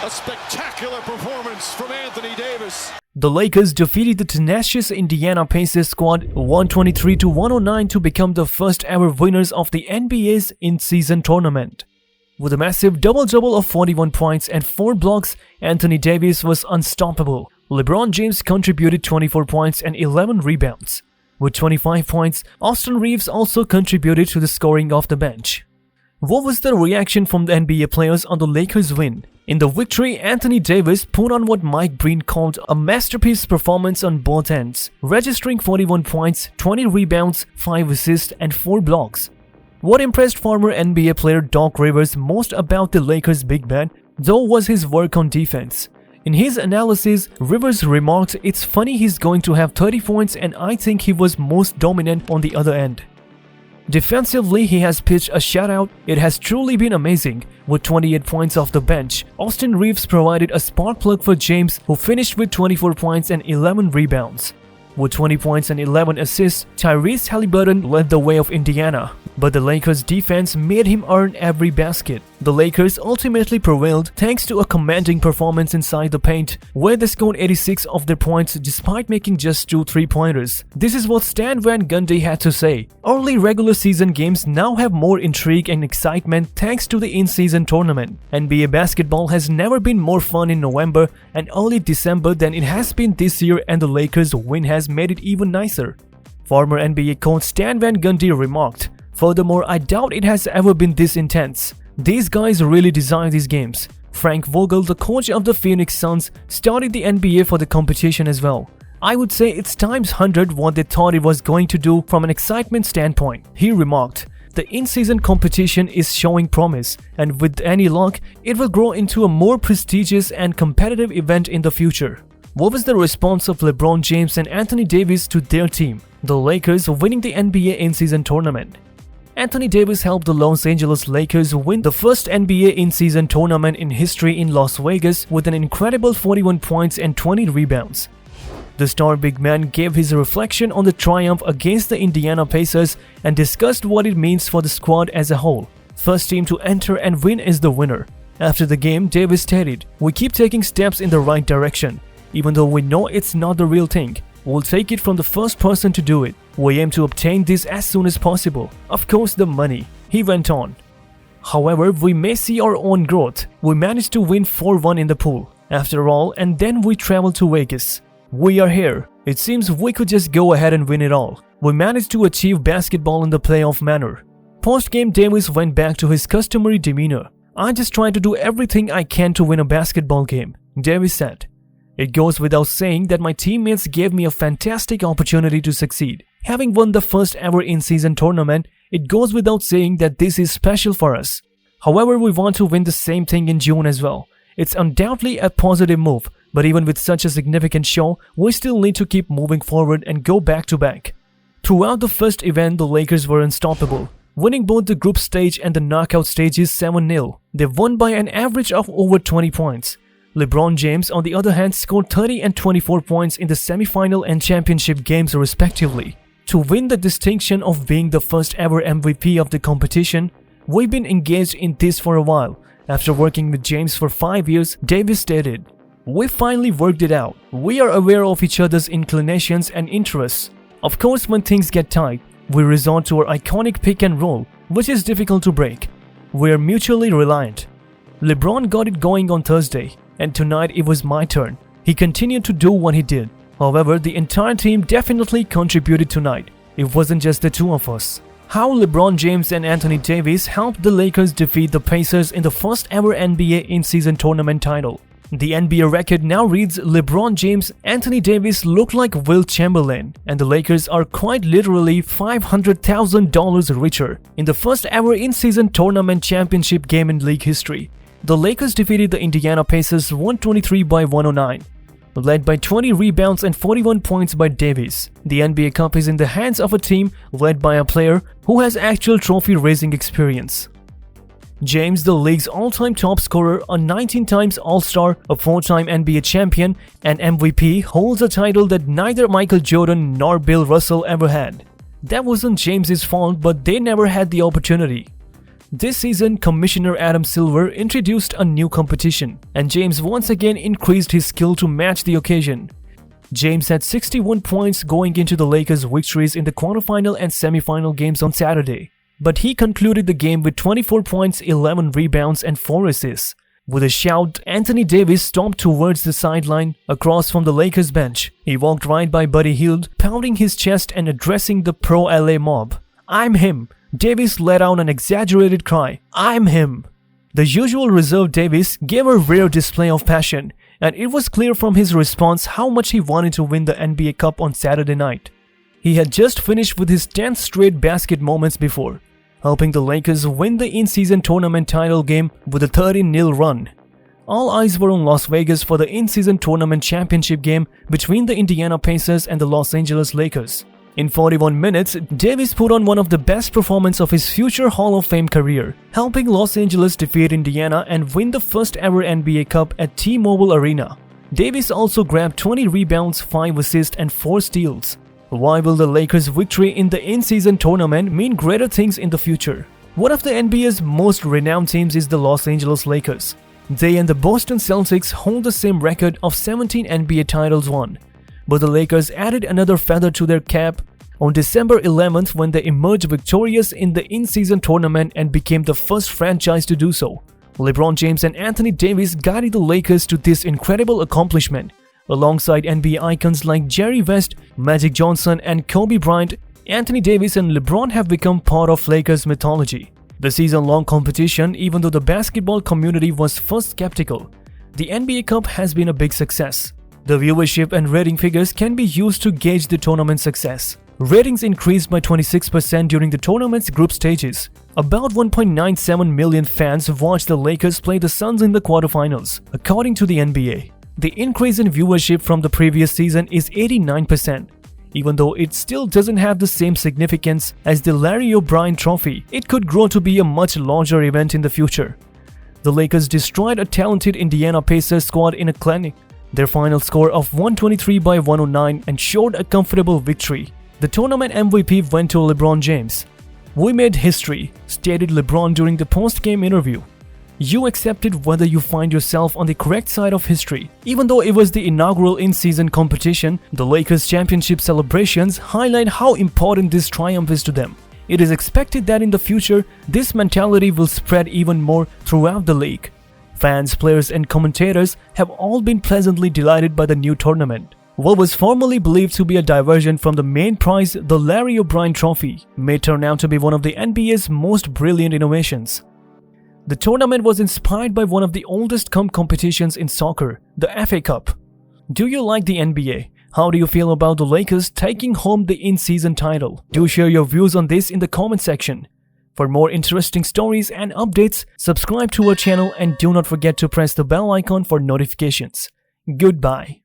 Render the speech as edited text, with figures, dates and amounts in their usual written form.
A spectacular performance from Anthony Davis. The Lakers defeated the tenacious Indiana Pacers squad 123-109 to become the first ever winners of the NBA's in-season tournament. With a massive double-double of 41 points and 4 blocks, Anthony Davis was unstoppable. LeBron James contributed 24 points and 11 rebounds. With 25 points, Austin Reeves also contributed to the scoring off the bench. What was the reaction from the NBA players on the Lakers' win? In the victory, Anthony Davis put on what Mike Breen called a masterpiece performance on both ends, registering 41 points, 20 rebounds, 5 assists, and 4 blocks. What impressed former NBA player Doc Rivers most about the Lakers' big man, though, was his work on defense. In his analysis, Rivers remarked, "It's funny he's going to have 30 points and I think he was most dominant on the other end." Defensively, he has pitched a shutout. It has truly been amazing. With 28 points off the bench, Austin Reeves provided a spark plug for James, who finished with 24 points and 11 rebounds. With 20 points and 11 assists, Tyrese Haliburton led the way of Indiana, but the Lakers' defense made him earn every basket. The Lakers ultimately prevailed thanks to a commanding performance inside the paint, where they scored 86 of their points despite making just 2 3-pointers. This is what Stan Van Gundy had to say. Early regular season games now have more intrigue and excitement thanks to the in-season tournament. NBA basketball has never been more fun in November and early December than it has been this year, and the Lakers' win has made it even nicer. Former NBA coach Stan Van Gundy remarked, "Furthermore, I doubt it has ever been this intense. These guys really designed these games." Frank Vogel, the coach of the Phoenix Suns, started the NBA for the competition as well. "I would say it's times 100 what they thought it was going to do from an excitement standpoint," he remarked. "The in-season competition is showing promise, and with any luck, it will grow into a more prestigious and competitive event in the future." What was the response of LeBron James and Anthony Davis to their team, the Lakers, winning the NBA in-season tournament? Anthony Davis helped the Los Angeles Lakers win the first NBA in-season tournament in history in Las Vegas with an incredible 41 points and 20 rebounds. The star big man gave his reflection on the triumph against the Indiana Pacers and discussed what it means for the squad as a whole. "First team to enter and win is the winner." After the game, Davis stated, "We keep taking steps in the right direction. Even though we know it's not the real thing, we'll take it from the first person to do it. We aim to obtain this as soon as possible. Of course, the money," he went on. "However, we may see our own growth. We managed to win 4-1 in the pool, after all, and then we traveled to Vegas. We are here. It seems we could just go ahead and win it all. We managed to achieve basketball in the playoff manner." Post-game, Davis went back to his customary demeanor. "I just try to do everything I can to win a basketball game," Davis said. "It goes without saying that my teammates gave me a fantastic opportunity to succeed. Having won the first ever in-season tournament, it goes without saying that this is special for us. However, we want to win the same thing in June as well. It's undoubtedly a positive move, but even with such a significant show, we still need to keep moving forward and go back to back." Throughout the first event, the Lakers were unstoppable, winning both the group stage and the knockout stages 7-0. They won by an average of over 20 points. LeBron James, on the other hand, scored 30 and 24 points in the semi-final and championship games respectively. To win the distinction of being the first ever MVP of the competition, "We've been engaged in this for a while. After working with James for 5 years," Davis stated, "we finally worked it out. We are aware of each other's inclinations and interests. Of course, when things get tight, we resort to our iconic pick and roll, which is difficult to break. We are mutually reliant. LeBron got it going on Thursday, and tonight it was my turn. He continued to do what he did. However, the entire team definitely contributed tonight. It wasn't just the two of us." How LeBron James and Anthony Davis helped the Lakers defeat the Pacers in the first ever NBA in-season tournament title. The NBA record now reads LeBron James, Anthony Davis look like Will Chamberlain, and the Lakers are quite literally $500,000 richer in the first ever in-season tournament championship game in league history. The Lakers defeated the Indiana Pacers 123-109. Led by 20 rebounds and 41 points by Davis. The NBA Cup is in the hands of a team led by a player who has actual trophy-raising experience. James, the league's all-time top scorer, a 19 times All-Star, a 4-time NBA champion, and MVP, holds a title that neither Michael Jordan nor Bill Russell ever had. That wasn't James's fault, but they never had the opportunity. This season, Commissioner Adam Silver introduced a new competition, and James once again increased his skill to match the occasion. James had 61 points going into the Lakers' victories in the quarterfinal and semifinal games on Saturday, but he concluded the game with 24 points, 11 rebounds, and 4 assists. With a shout, Anthony Davis stomped towards the sideline across from the Lakers bench. He walked right by Buddy Hield, pounding his chest and addressing the pro-LA mob. "I'm him." Davis let out an exaggerated cry. "I'm him." The usual reserved Davis gave a rare display of passion, and it was clear from his response how much he wanted to win the NBA Cup on Saturday night. He had just finished with his 10th straight basket moments before, helping the Lakers win the in-season tournament title game with a 13-0 run. All eyes were on Las Vegas for the in-season tournament championship game between the Indiana Pacers and the Los Angeles Lakers. In 41 minutes, Davis put on one of the best performances of his future Hall of Fame career, helping Los Angeles defeat Indiana and win the first ever NBA Cup at T-Mobile Arena. Davis also grabbed 20 rebounds, 5 assists, and 4 steals. Why will the Lakers' victory in the in-season tournament mean greater things in the future? One of the NBA's most renowned teams is the Los Angeles Lakers. They and the Boston Celtics hold the same record of 17 NBA titles won. But the Lakers added another feather to their cap on December 11th when they emerged victorious in the in-season tournament and became the first franchise to do so. LeBron James and Anthony Davis guided the Lakers to this incredible accomplishment. Alongside NBA icons like Jerry West, Magic Johnson, and Kobe Bryant, Anthony Davis and LeBron have become part of Lakers mythology. The season-long competition, even though the basketball community was first skeptical, the NBA Cup has been a big success. The viewership and rating figures can be used to gauge the tournament success. Ratings increased by 26% during the tournament's group stages. About 1.97 million fans watched the Lakers play the Suns in the quarterfinals, according to the NBA. The increase in viewership from the previous season is 89%. Even though it still doesn't have the same significance as the Larry O'Brien Trophy, it could grow to be a much larger event in the future. The Lakers destroyed a talented Indiana Pacers squad in a clinic. Their final score of 123-109 and showed a comfortable victory. The tournament MVP went to LeBron James. "We made history," stated LeBron during the post-game interview. "You accepted whether you find yourself on the correct side of history." Even though it was the inaugural in-season competition, the Lakers' championship celebrations highlight how important this triumph is to them. It is expected that in the future, this mentality will spread even more throughout the league. Fans, players, and commentators have all been pleasantly delighted by the new tournament. What was formerly believed to be a diversion from the main prize, the Larry O'Brien Trophy, may turn out to be one of the NBA's most brilliant innovations. The tournament was inspired by one of the oldest competitions in soccer, the FA Cup. Do you like the NBA? How do you feel about the Lakers taking home the in-season title? Do share your views on this in the comment section. For more interesting stories and updates, subscribe to our channel and do not forget to press the bell icon for notifications. Goodbye.